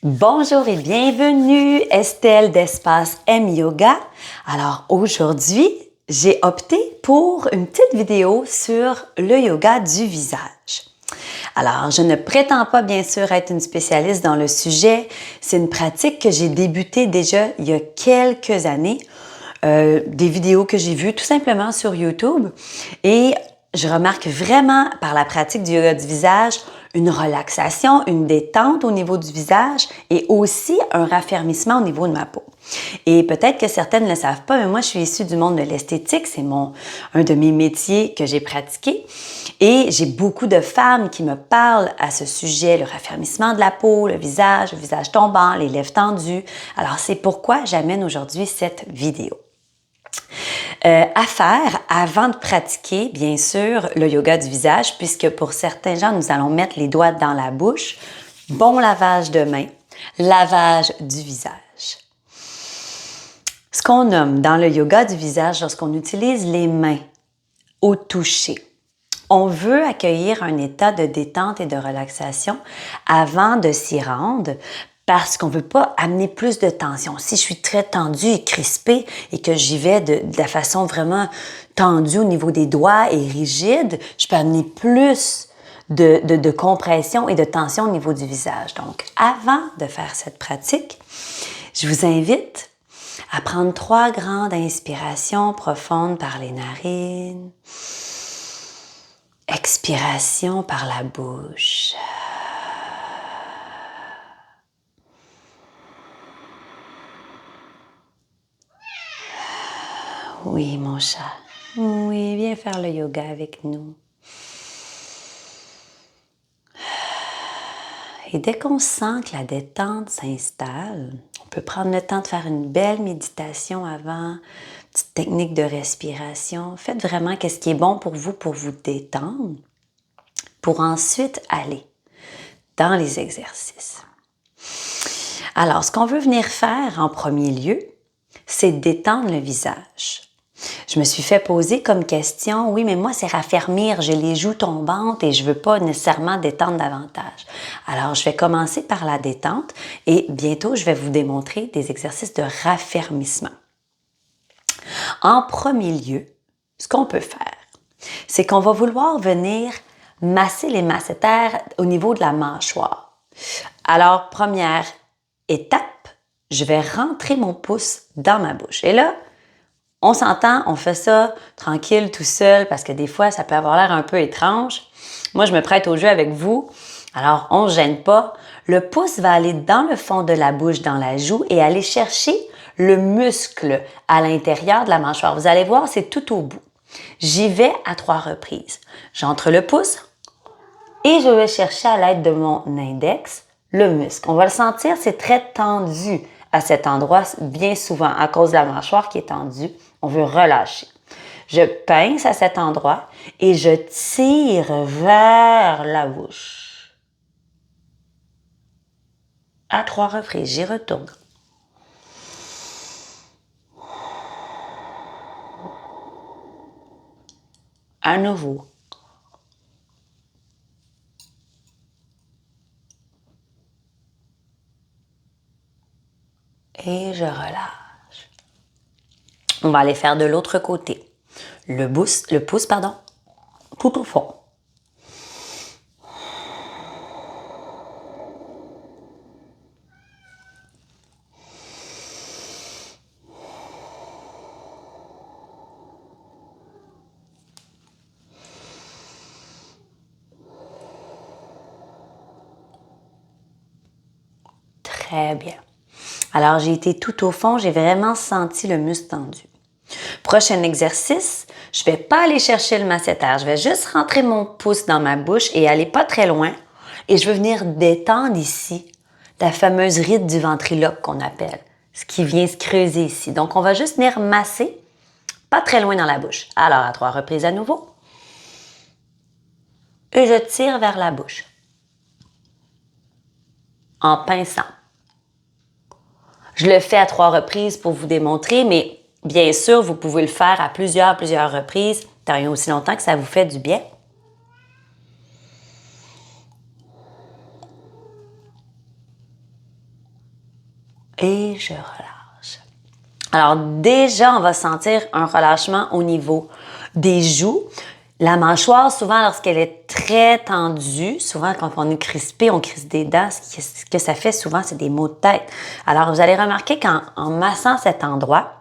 Bonjour et bienvenue, Estelle d'Espace M Yoga. Alors aujourd'hui, j'ai opté pour une petite vidéo sur le yoga du visage. Alors, je ne prétends pas bien sûr être une spécialiste dans le sujet. C'est une pratique que j'ai débutée déjà il y a quelques années. Des vidéos que j'ai vues tout simplement sur YouTube et je remarque vraiment par la pratique du yoga du visage une relaxation, une détente au niveau du visage et aussi un raffermissement au niveau de ma peau. Et peut-être que certaines ne le savent pas, mais moi je suis issue du monde de l'esthétique, c'est un de mes métiers que j'ai pratiqué et j'ai beaucoup de femmes qui me parlent à ce sujet, le raffermissement de la peau, le visage tombant, les lèvres tendues. Alors c'est pourquoi j'amène aujourd'hui cette vidéo. À faire avant de pratiquer, bien sûr, le yoga du visage, puisque pour certains gens, nous allons mettre les doigts dans la bouche. Bon lavage de mains, lavage du visage. Ce qu'on nomme dans le yoga du visage, lorsqu'on utilise les mains au toucher, on veut accueillir un état de détente et de relaxation avant de s'y rendre parce qu'on ne veut pas amener plus de tension. Si je suis très tendue et crispée et que j'y vais de la façon vraiment tendue au niveau des doigts et rigide, je peux amener plus de compression et de tension au niveau du visage. Donc, avant de faire cette pratique, je vous invite à prendre 3 grandes inspirations profondes par les narines. Expiration par la bouche. Oui, mon chat. Oui, viens faire le yoga avec nous. Et dès qu'on sent que la détente s'installe, on peut prendre le temps de faire une belle méditation avant, petite technique de respiration. Faites vraiment ce qui est bon pour vous détendre, pour ensuite aller dans les exercices. Alors, ce qu'on veut venir faire en premier lieu, c'est détendre le visage. Je me suis fait poser comme question, oui, mais moi, c'est raffermir, j'ai les joues tombantes et je veux pas nécessairement détendre davantage. Alors, je vais commencer par la détente et bientôt, je vais vous démontrer des exercices de raffermissement. En premier lieu, ce qu'on peut faire, c'est qu'on va vouloir venir masser les masséters au niveau de la mâchoire. Alors, première étape, je vais rentrer mon pouce dans ma bouche. Et là, on s'entend, on fait ça tranquille, tout seul, parce que des fois, ça peut avoir l'air un peu étrange. Moi, je me prête au jeu avec vous. Alors, on ne gêne pas. Le pouce va aller dans le fond de la bouche, dans la joue, et aller chercher le muscle à l'intérieur de la mâchoire. Vous allez voir, c'est tout au bout. J'y vais à 3 reprises. J'entre le pouce et je vais chercher à l'aide de mon index le muscle. On va le sentir, c'est très tendu à cet endroit, bien souvent à cause de la mâchoire qui est tendue. On veut relâcher. Je pince à cet endroit et je tire vers la bouche. À 3 reprises, j'y retourne. À nouveau. Et je relâche. On va aller faire de l'autre côté. Le pouce, tout au fond. Très bien. Alors, j'ai été tout au fond, j'ai vraiment senti le muscle tendu. Prochain exercice, je ne vais pas aller chercher le masséter. Je vais juste rentrer mon pouce dans ma bouche et aller pas très loin. Et je veux venir détendre ici la fameuse ride du ventriloque qu'on appelle, ce qui vient se creuser ici. Donc, on va juste venir masser, pas très loin dans la bouche. Alors, à 3 reprises à nouveau. Et je tire vers la bouche en pinçant. Je le fais à 3 reprises pour vous démontrer, mais bien sûr, vous pouvez le faire à plusieurs reprises, tant et aussi longtemps que ça vous fait du bien. et je relâche. Alors déjà, on va sentir un relâchement au niveau des joues. La mâchoire, souvent, lorsqu'elle est très tendue, souvent quand on est crispé, on crispe des dents, ce que ça fait souvent, c'est des maux de tête. Alors, vous allez remarquer qu'en massant cet endroit,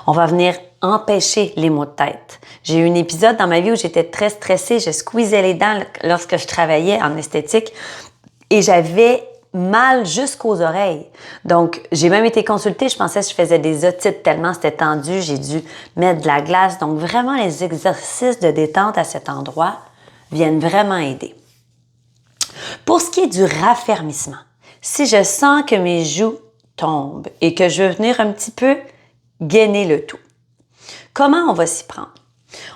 on va venir empêcher les maux de tête. J'ai eu un épisode dans ma vie où j'étais très stressée, je squeezais les dents lorsque je travaillais en esthétique et j'avais mal jusqu'aux oreilles. Donc, j'ai même été consultée, je pensais que je faisais des otites tellement c'était tendu, j'ai dû mettre de la glace. Donc, vraiment, les exercices de détente à cet endroit viennent vraiment aider. Pour ce qui est du raffermissement, si je sens que mes joues tombent et que je veux venir un petit peu gainer le tout, comment on va s'y prendre?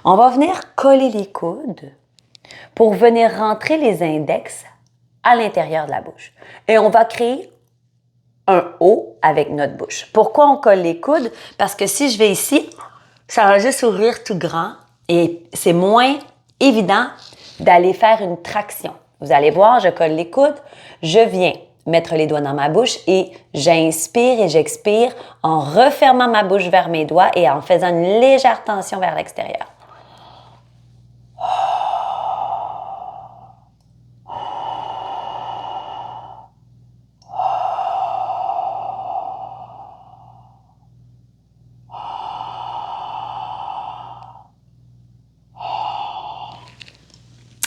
On va venir coller les coudes pour venir rentrer les index à l'intérieur de la bouche. Et on va créer un O avec notre bouche. Pourquoi on colle les coudes? Parce que si je vais ici, ça va juste ouvrir tout grand et c'est moins évident d'aller faire une traction. Vous allez voir, je colle les coudes, je viens mettre les doigts dans ma bouche et j'inspire et j'expire en refermant ma bouche vers mes doigts et en faisant une légère tension vers l'extérieur.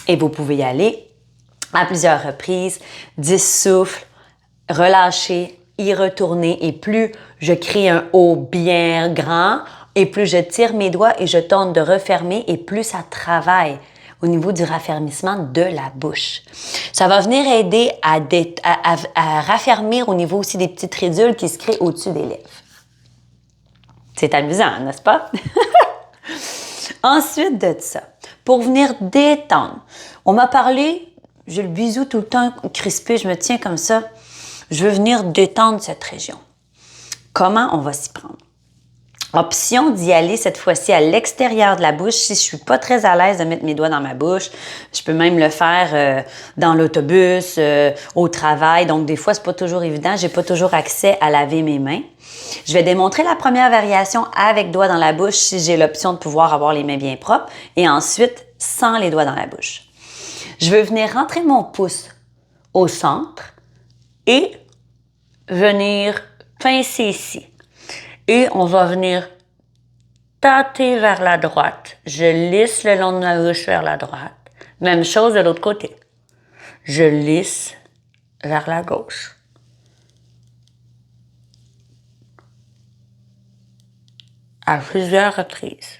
Et vous pouvez y aller à plusieurs reprises, 10 souffles, relâcher, y retourner. Et plus je crée un O bien grand, et plus je tire mes doigts et je tente de refermer, et plus ça travaille au niveau du raffermissement de la bouche. Ça va venir aider à raffermir au niveau aussi des petites ridules qui se créent au-dessus des lèvres. C'est amusant, n'est-ce pas? Ensuite de ça, pour venir détendre, on m'a parlé, j'ai le bisou tout le temps crispé, je me tiens comme ça. Je veux venir détendre cette région. Comment on va s'y prendre? Option d'y aller cette fois-ci à l'extérieur de la bouche. Si je suis pas très à l'aise de mettre mes doigts dans ma bouche, je peux même le faire dans l'autobus, au travail. Donc, des fois, c'est pas toujours évident. J'ai pas toujours accès à laver mes mains. Je vais démontrer la première variation avec doigts dans la bouche si j'ai l'option de pouvoir avoir les mains bien propres et ensuite sans les doigts dans la bouche. Je veux venir rentrer mon pouce au centre et venir pincer ici. Et on va venir tâter vers la droite. Je lisse le long de ma bouche vers la droite. Même chose de l'autre côté. Je lisse vers la gauche. À plusieurs reprises.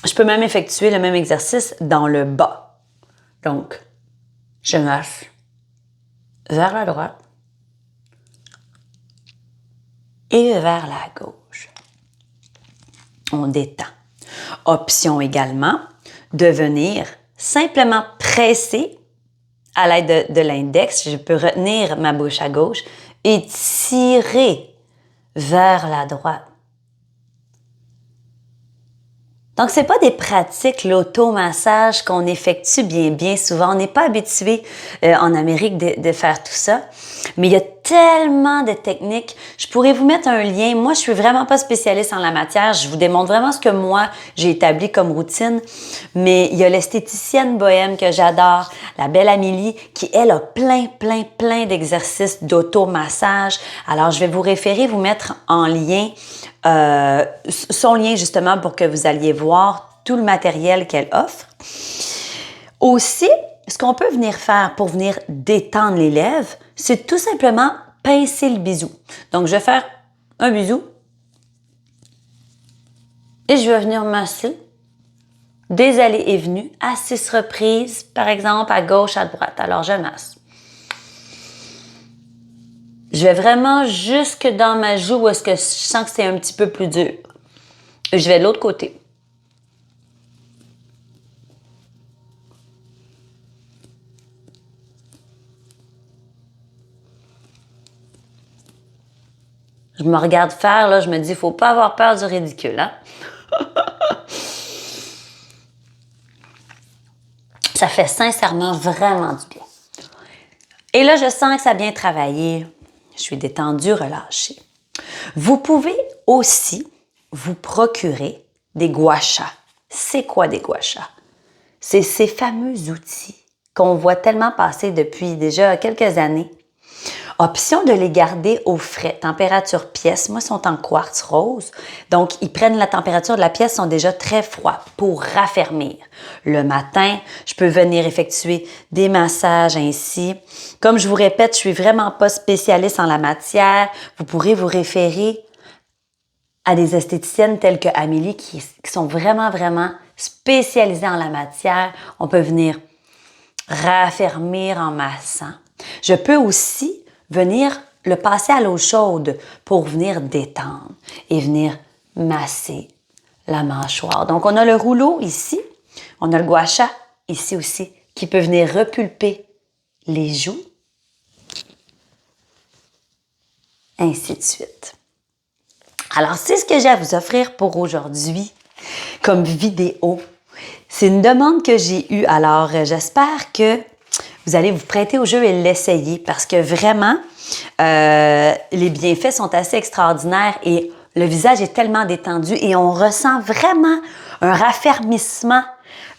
Je peux même effectuer le même exercice dans le bas. Donc, je masse vers la droite et vers la gauche. On détend. Option également de venir simplement presser à l'aide de l'index. Je peux retenir ma bouche à gauche et tirer vers la droite. Donc, c'est pas des pratiques, l'automassage qu'on effectue bien souvent. On n'est pas habitué en Amérique de faire tout ça. Mais il y a tellement de techniques. Je pourrais vous mettre un lien. Moi, je suis vraiment pas spécialiste en la matière. Je vous démontre vraiment ce que moi, j'ai établi comme routine. Mais il y a l'esthéticienne bohème que j'adore, la belle Amélie, qui, elle, a plein d'exercices d'automassage. Alors, je vais vous référer, vous mettre en lien son lien justement pour que vous alliez voir tout le matériel qu'elle offre. Aussi, ce qu'on peut venir faire pour venir détendre les lèvres, c'est tout simplement pincer le bisou. Donc, je vais faire un bisou et je vais venir masser des allées et venues à 6 reprises, par exemple à gauche, à droite. Alors, je masse. Je vais vraiment jusque dans ma joue où est-ce que je sens que c'est un petit peu plus dur. Je vais de l'autre côté. Je me regarde faire, là, je me dis, il ne faut pas avoir peur du ridicule, hein? Ça fait sincèrement vraiment du bien. Et là, je sens que ça a bien travaillé. Je suis détendue, relâchée. Vous pouvez aussi vous procurer des gua sha. C'est quoi des gua sha? C'est ces fameux outils qu'on voit tellement passer depuis déjà quelques années. Option de les garder au frais, température pièce. Moi, ils sont en quartz rose. Donc, ils prennent la température de la pièce, sont déjà très froids pour raffermir. Le matin, je peux venir effectuer des massages ainsi. Comme je vous répète, je suis vraiment pas spécialiste en la matière. Vous pourrez vous référer à des esthéticiennes telles que Amélie qui sont vraiment, vraiment spécialisées en la matière. On peut venir raffermir en massant. Je peux aussi venir le passer à l'eau chaude pour venir détendre et venir masser la mâchoire. Donc, on a le rouleau ici, on a le gua sha ici aussi qui peut venir repulper les joues, ainsi de suite. Alors, c'est ce que j'ai à vous offrir pour aujourd'hui comme vidéo. C'est une demande que j'ai eue, alors j'espère que vous allez vous prêter au jeu et l'essayer parce que vraiment, les bienfaits sont assez extraordinaires et le visage est tellement détendu et on ressent vraiment un raffermissement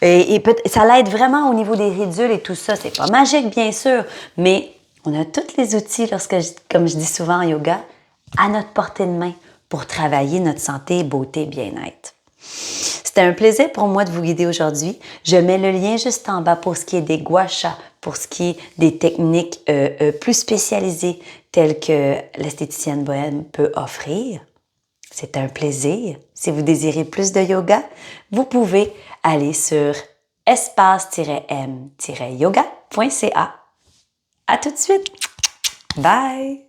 et ça l'aide vraiment au niveau des ridules et tout ça. C'est pas magique, bien sûr, mais on a tous les outils, comme je dis souvent en yoga, à notre portée de main pour travailler notre santé, beauté, bien-être. C'était un plaisir pour moi de vous guider aujourd'hui. Je mets le lien juste en bas pour ce qui est des gua sha, pour ce qui est des techniques plus spécialisées telles que l'esthéticienne bohème peut offrir. C'est un plaisir. Si vous désirez plus de yoga, vous pouvez aller sur espace-m-yoga.ca. À tout de suite. Bye!